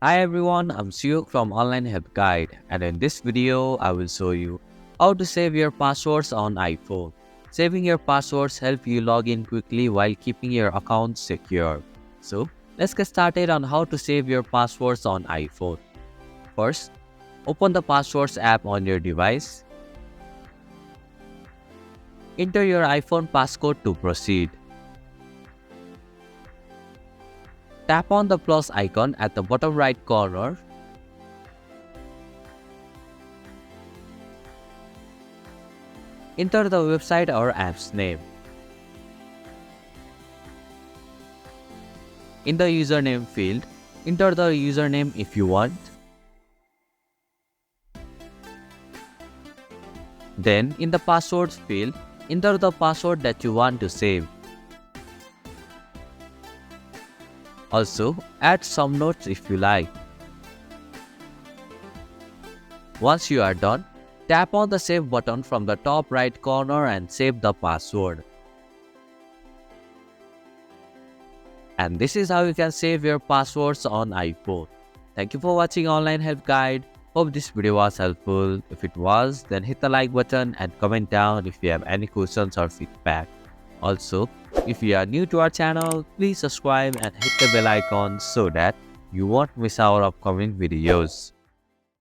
Hi everyone, I'm Suyuk from Online Help Guide, and in this video I will show you how to save your passwords on iPhone. Saving your passwords help you log in quickly while keeping your account secure. So let's get started on how to save your passwords on iPhone. First, open the Passwords app on your device. Enter your iPhone passcode to proceed. Tap on the plus icon at the bottom right corner. Enter the website or app's name. In the username field, enter the username if you want. Then, in the passwords field, enter the password that you want to save. Also, add some notes if you like. Once you are done, tap on the Save button from the top right corner and save the password. And this is how you can save your passwords on iPhone. Thank you for watching Online Help Guide. Hope this video was helpful. If it was, then hit the like button and comment down if you have any questions or feedback. Also, if you are new to our channel, please subscribe and hit the bell icon so that you won't miss our upcoming videos.